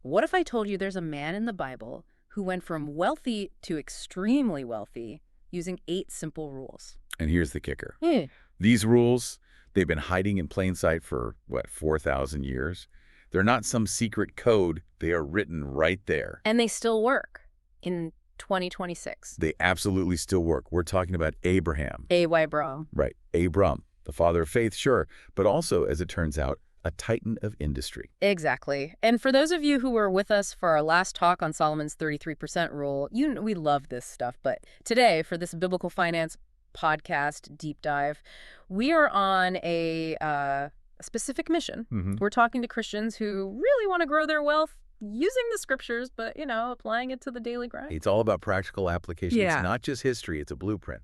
What if I told you there's a man in the Bible who went from wealthy to extremely wealthy using 8 simple rules? And here's the kicker. Hmm. These rules, they've been hiding in plain sight for, 4,000 years? They're not some secret code. They are written right there. And they still work in 2026. They absolutely still work. We're talking about Abraham. A.Y. Bro. Right, Abram, the father of faith, sure, but also, as it turns out, a titan of industry. Exactly. And for those of you who were with us for our last talk on Solomon's 33% rule, we love this stuff. But today, for this biblical finance podcast deep dive, we are on a specific mission. We're talking to Christians who really want to grow their wealth using the scriptures, but, applying it to the daily grind. It's all about practical application. Yeah. It's not just history, it's a blueprint.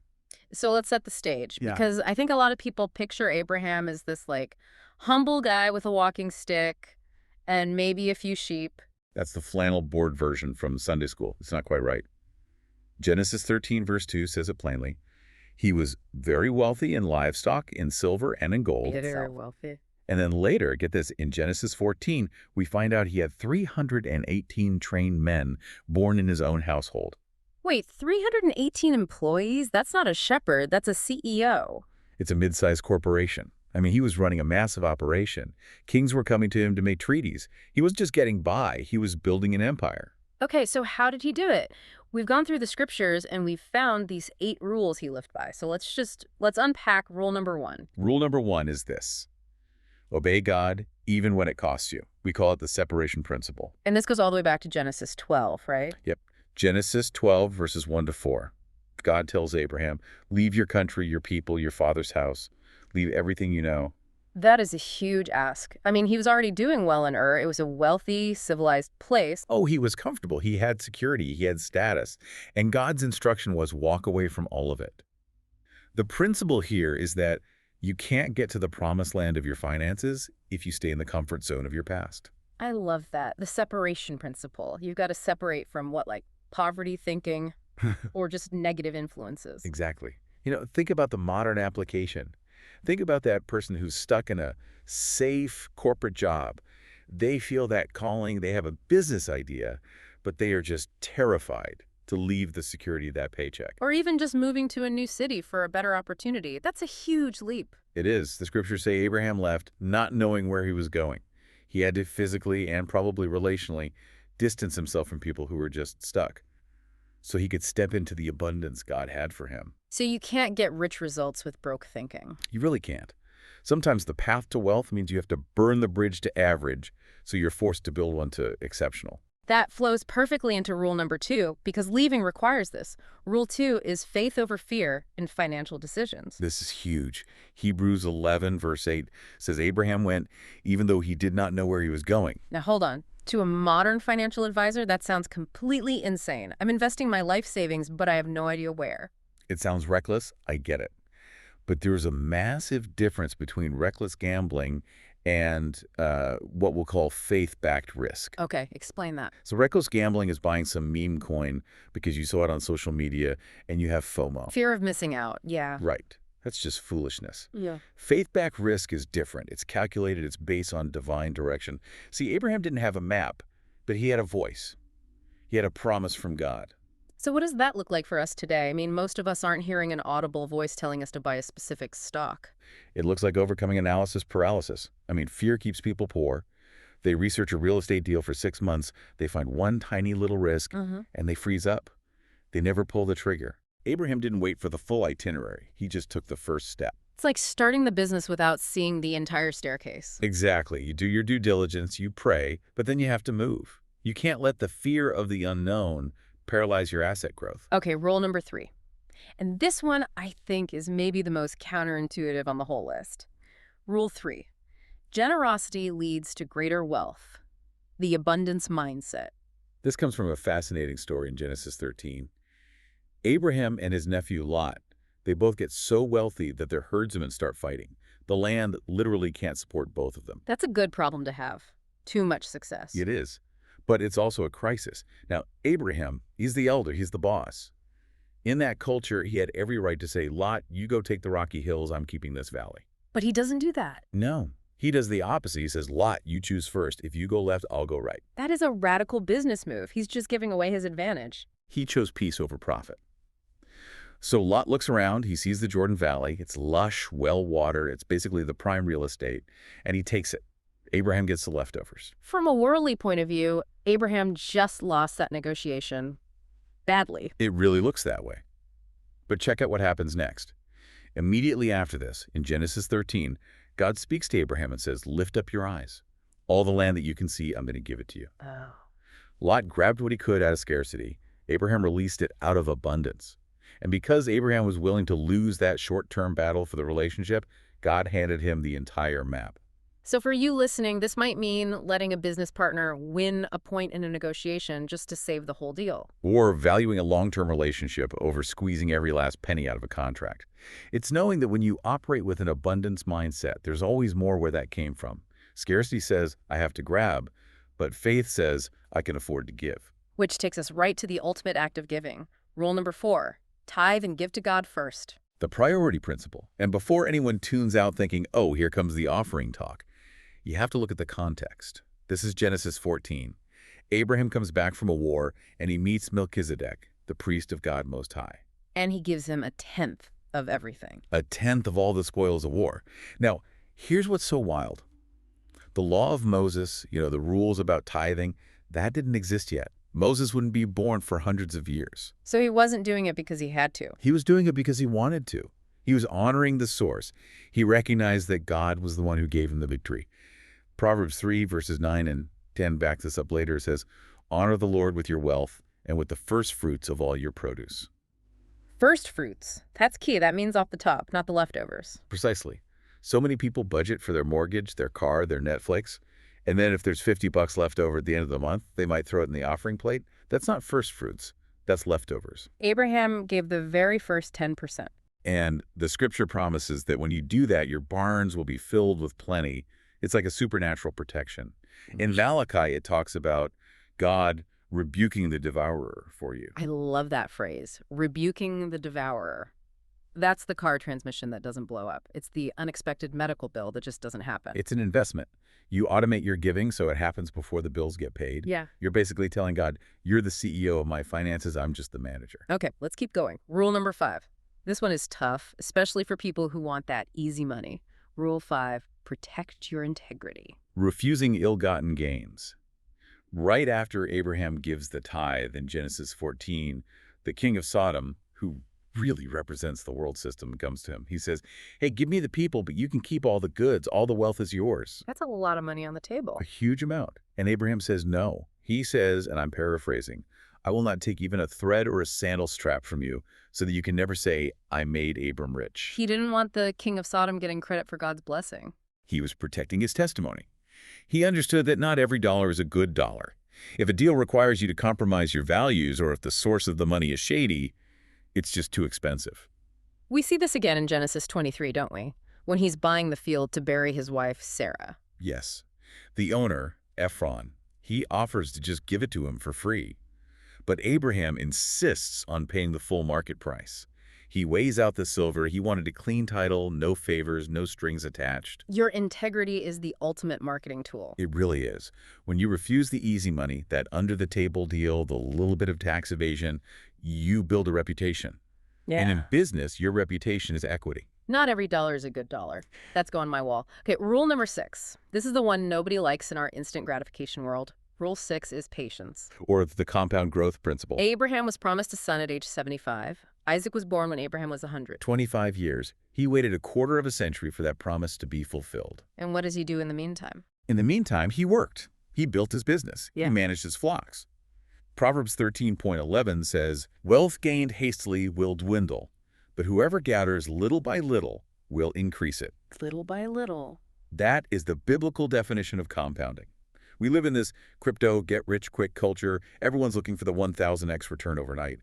So let's set the stage, Yeah. because I think a lot of people picture Abraham as this, humble guy with a walking stick and maybe a few sheep. That's the flannel board version from Sunday school. It's not quite right. Genesis 13, verse 2 says it plainly. He was very wealthy in livestock, in silver, and in gold. Very wealthy. And then later, get this, in Genesis 14, we find out he had 318 trained men born in his own household. Wait, 318 employees? That's not a shepherd, that's a CEO. It's a mid-sized corporation. I mean, he was running a massive operation. Kings were coming to him to make treaties. He wasn't just getting by, he was building an empire. Okay, so how did he do it? We've gone through the scriptures and we've found these 8 rules he lived by. So let's unpack rule number 1. Rule number 1 is this. Obey God even when it costs you. We call it the separation principle. And this goes all the way back to Genesis 12, right? Yep. Genesis 12, verses 1 to 4. God tells Abraham, leave your country, your people, your father's house. Leave everything you know. That is a huge ask. I mean, he was already doing well in Ur. It was a wealthy, civilized place. Oh, he was comfortable. He had security. He had status. And God's instruction was walk away from all of it. The principle here is that you can't get to the promised land of your finances if you stay in the comfort zone of your past. I love that. The separation principle. You've got to separate from poverty thinking or just negative influences. Exactly. Think about the modern application. Think about that person who's stuck in a safe corporate job. They feel that calling, they have a business idea, but they are just terrified to leave the security of that paycheck. Or even just moving to a new city for a better opportunity. That's a huge leap. It is. The scriptures say Abraham left not knowing where he was going. He had to physically and probably relationally distance himself from people who were just stuck so he could step into the abundance God had for him. So you can't get rich results with broke thinking. You really can't. Sometimes the path to wealth means you have to burn the bridge to average, so you're forced to build one to exceptional. That flows perfectly into rule number 2, because leaving requires this. Rule 2 is faith over fear in financial decisions. This is huge. Hebrews 11, verse 8 says Abraham went even though he did not know where he was going. Now hold on. To a modern financial advisor, that sounds completely insane. I'm investing my life savings, but I have no idea where. It sounds reckless. I get it. But there's a massive difference between reckless gambling and what we'll call faith-backed risk. Okay, explain that. So reckless gambling is buying some meme coin because you saw it on social media and you have FOMO. Fear of missing out, yeah. Right. That's just foolishness. Yeah. Faith-backed risk is different. It's calculated. It's based on divine direction. See, Abraham didn't have a map, but he had a voice. He had a promise from God. So what does that look like for us today? I mean, most of us aren't hearing an audible voice telling us to buy a specific stock. It looks like overcoming analysis paralysis. I mean, fear keeps people poor. They research a real estate deal for 6 months. They find one tiny little risk, and they freeze up. They never pull the trigger. Abraham didn't wait for the full itinerary. He just took the first step. It's like starting the business without seeing the entire staircase. Exactly. You do your due diligence, you pray, but then you have to move. You can't let the fear of the unknown paralyze your asset growth. Okay, rule number 3. And this one, I think, is maybe the most counterintuitive on the whole list. Rule 3. Generosity leads to greater wealth. The abundance mindset. This comes from a fascinating story in Genesis 13. Abraham and his nephew Lot, they both get so wealthy that their herdsmen start fighting. The land literally can't support both of them. That's a good problem to have. Too much success. It is. But it's also a crisis. Now, Abraham, he's the elder, he's the boss. In that culture, he had every right to say, Lot, you go take the rocky hills, I'm keeping this valley. But he doesn't do that. No, He does the opposite. He says, Lot, you choose first. If you go left, I'll go right. That is a radical business move. He's just giving away his advantage. He chose peace over profit. So Lot looks around. He sees the Jordan Valley. It's lush, well-watered. It's basically the prime real estate, and he takes it. Abraham gets the leftovers. From a worldly point of view, Abraham just lost that negotiation badly. It really looks that way. But check out what happens next. Immediately after this, in Genesis 13, God speaks to Abraham and says, lift up your eyes. All the land that you can see, I'm going to give it to you. Oh. Lot grabbed what he could out of scarcity. Abraham released it out of abundance. And because Abraham was willing to lose that short-term battle for the relationship, God handed him the entire map. So for you listening, this might mean letting a business partner win a point in a negotiation just to save the whole deal. Or valuing a long-term relationship over squeezing every last penny out of a contract. It's knowing that when you operate with an abundance mindset, there's always more where that came from. Scarcity says, I have to grab, but faith says, I can afford to give. Which takes us right to the ultimate act of giving. Rule number 4, tithe and give to God first. The priority principle. And before anyone tunes out thinking, oh, here comes the offering talk, you have to look at the context. This is Genesis 14. Abraham comes back from a war, and he meets Melchizedek, the priest of God Most High. And he gives him a tenth of everything. A tenth of all the spoils of war. Now, here's what's so wild. The law of Moses, the rules about tithing, that didn't exist yet. Moses wouldn't be born for hundreds of years. So he wasn't doing it because he had to. He was doing it because he wanted to. He was honoring the source. He recognized that God was the one who gave him the victory. Proverbs 3, verses 9 and 10 backs this up later. It says, honor the Lord with your wealth and with the first fruits of all your produce. First fruits. That's key. That means off the top, not the leftovers. Precisely. So many people budget for their mortgage, their car, their Netflix, and then if there's $50 left over at the end of the month, they might throw it in the offering plate. That's not first fruits. That's leftovers. Abraham gave the very first 10%. And the scripture promises that when you do that, your barns will be filled with plenty. It's like a supernatural protection. In Malachi, it talks about God rebuking the devourer for you. I love that phrase, rebuking the devourer. That's the car transmission that doesn't blow up. It's the unexpected medical bill that just doesn't happen. It's an investment. You automate your giving so it happens before the bills get paid. Yeah. You're basically telling God, you're the CEO of my finances, I'm just the manager. Okay, let's keep going. Rule number 5. This one is tough, especially for people who want that easy money. Rule 5, protect your integrity. Refusing ill-gotten gains. Right after Abraham gives the tithe in Genesis 14, the king of Sodom, who really represents the world system, comes to him. He says, hey, give me the people, but you can keep all the goods. All the wealth is yours. That's a lot of money on the table. A huge amount. And Abraham says no. He says, and I'm paraphrasing, I will not take even a thread or a sandal strap from you so that you can never say, I made Abram rich. He didn't want the king of Sodom getting credit for God's blessing. He was protecting his testimony. He understood that not every dollar is a good dollar. If a deal requires you to compromise your values or if the source of the money is shady, it's just too expensive. We see this again in Genesis 23, don't we? When he's buying the field to bury his wife, Sarah. Yes. The owner, Ephron, he offers to just give it to him for free. But Abraham insists on paying the full market price. He weighs out the silver. He wanted a clean title, no favors, no strings attached. Your integrity is the ultimate marketing tool. It really is. When you refuse the easy money, that under-the-table deal, the little bit of tax evasion, you build a reputation. Yeah. And in business, your reputation is equity. Not every dollar is a good dollar. That's going on my wall. Okay, rule number 6. This is the one nobody likes in our instant gratification world. Rule 6 is patience. Or the compound growth principle. Abraham was promised a son at age 75. Isaac was born when Abraham was 100. 25 years. He waited a quarter of a century for that promise to be fulfilled. And what does he do in the meantime? In the meantime, he worked. He built his business. Yeah. He managed his flocks. Proverbs 13.11 says, wealth gained hastily will dwindle, but whoever gathers little by little will increase it. Little by little. That is the biblical definition of compounding. We live in this crypto, get-rich-quick culture. Everyone's looking for the 1,000x return overnight.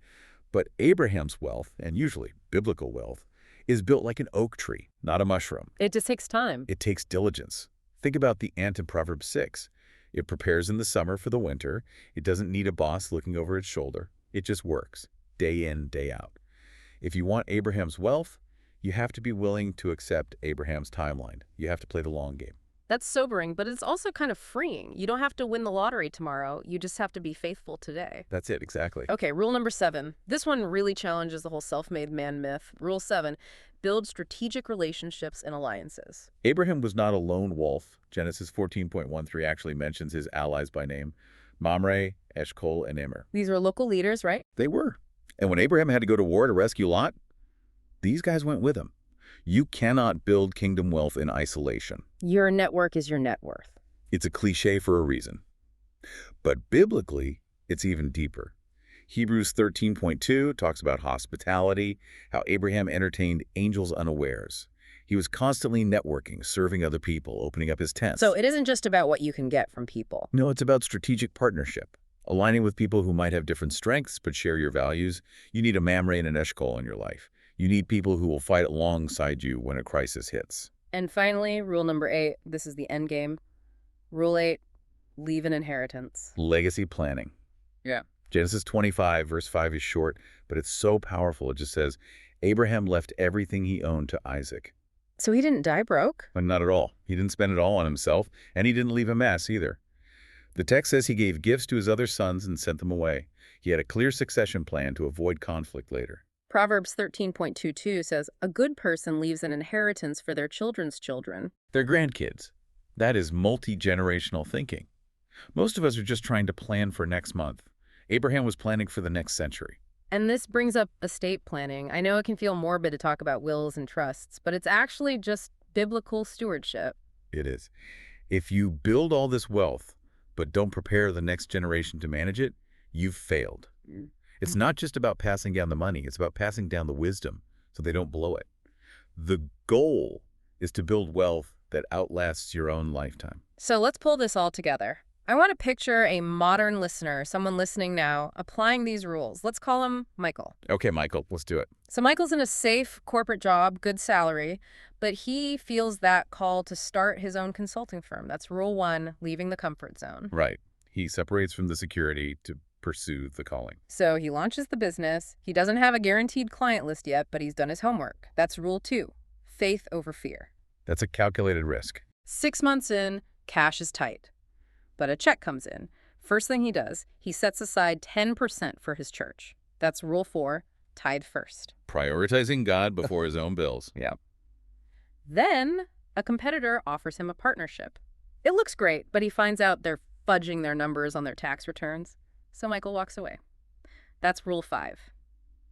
But Abraham's wealth, and usually biblical wealth, is built like an oak tree, not a mushroom. It just takes time. It takes diligence. Think about the ant in Proverbs 6. It prepares in the summer for the winter. It doesn't need a boss looking over its shoulder. It just works, day in, day out. If you want Abraham's wealth, you have to be willing to accept Abraham's timeline. You have to play the long game. That's sobering, but it's also kind of freeing. You don't have to win the lottery tomorrow. You just have to be faithful today. That's it, exactly. Okay, rule number 7. This one really challenges the whole self-made man myth. Rule 7, build strategic relationships and alliances. Abraham was not a lone wolf. Genesis 14.13 actually mentions his allies by name, Mamre, Eshcol, and Immer. These are local leaders, right? They were. And when Abraham had to go to war to rescue Lot, these guys went with him. You cannot build kingdom wealth in isolation. Your network is your net worth. It's a cliche for a reason. But biblically, it's even deeper. Hebrews 13.2 talks about hospitality, how Abraham entertained angels unawares. He was constantly networking, serving other people, opening up his tent. So it isn't just about what you can get from people. No, it's about strategic partnership. Aligning with people who might have different strengths but share your values. You need a Mamre and an Eshcol in your life. You need people who will fight alongside you when a crisis hits. And finally, rule number 8, this is the end game. Rule 8, leave an inheritance. Legacy planning. Yeah. Genesis 25, verse 5 is short, but it's so powerful. It just says, Abraham left everything he owned to Isaac. So he didn't die broke? But not at all. He didn't spend it all on himself, and he didn't leave a mess either. The text says he gave gifts to his other sons and sent them away. He had a clear succession plan to avoid conflict later. Proverbs 13.22 says, a good person leaves an inheritance for their children's children. Their grandkids. That is multi-generational thinking. Most of us are just trying to plan for next month. Abraham was planning for the next century. And this brings up estate planning. I know it can feel morbid to talk about wills and trusts, but it's actually just biblical stewardship. It is. If you build all this wealth, but don't prepare the next generation to manage it, you've failed. It's not just about passing down the money, it's about passing down the wisdom so they don't blow it. The goal is to build wealth that outlasts your own lifetime. So let's pull this all together. I want to picture a modern listener, someone listening now, applying these rules. Let's call him Michael. Okay, Michael, let's do it. So Michael's in a safe corporate job, good salary, but he feels that call to start his own consulting firm. That's rule 1, leaving the comfort zone. Right. He separates from the security to pursue the calling. So he launches the business. He doesn't have a guaranteed client list yet, but he's done his homework. That's rule 2, faith over fear. That's a calculated risk. 6 months in, cash is tight. But a check comes in. First thing he does, he sets aside 10% for his church. That's rule 4, tithe first. Prioritizing God before his own bills. Yeah. Then a competitor offers him a partnership. It looks great, but he finds out they're fudging their numbers on their tax returns. So Michael walks away. That's rule 5,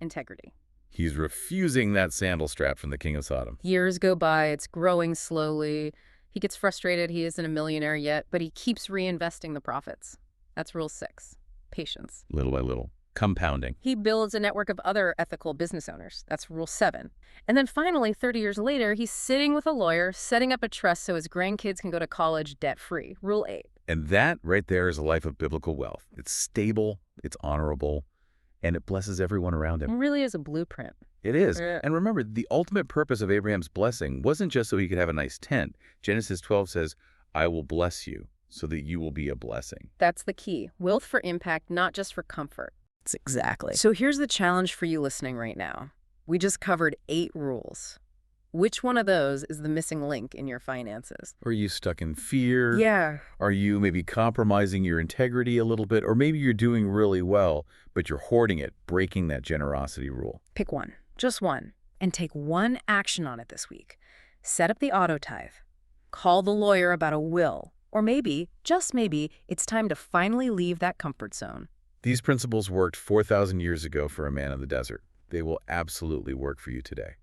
integrity. He's refusing that sandal strap from the king of Sodom. Years go by, it's growing slowly. He gets frustrated he isn't a millionaire yet, but he keeps reinvesting the profits. That's rule 6, patience. Little by little. Compounding. He builds a network of other ethical business owners. That's rule 7. And then finally, 30 years later, he's sitting with a lawyer, setting up a trust so his grandkids can go to college debt-free. Rule 8. And that right there is a life of biblical wealth. It's stable, it's honorable, and it blesses everyone around It him. really is a blueprint. It is. Yeah. And remember, the ultimate purpose of Abraham's blessing wasn't just so he could have a nice tent. Genesis 12 says, I will bless you so that you will be a blessing. That's the key. Wealth for impact, not just for comfort. Exactly. So here's the challenge for you listening right now. We just covered 8 rules. Which one of those is the missing link in your finances? Are you stuck in fear? Yeah. Are you maybe compromising your integrity a little bit? Or maybe you're doing really well, but you're hoarding it, breaking that generosity rule. Pick one, just one, and take one action on it this week. Set up the auto tithe. Call the lawyer about a will. Or maybe, just maybe, it's time to finally leave that comfort zone. These principles worked 4,000 years ago for a man in the desert. They will absolutely work for you today.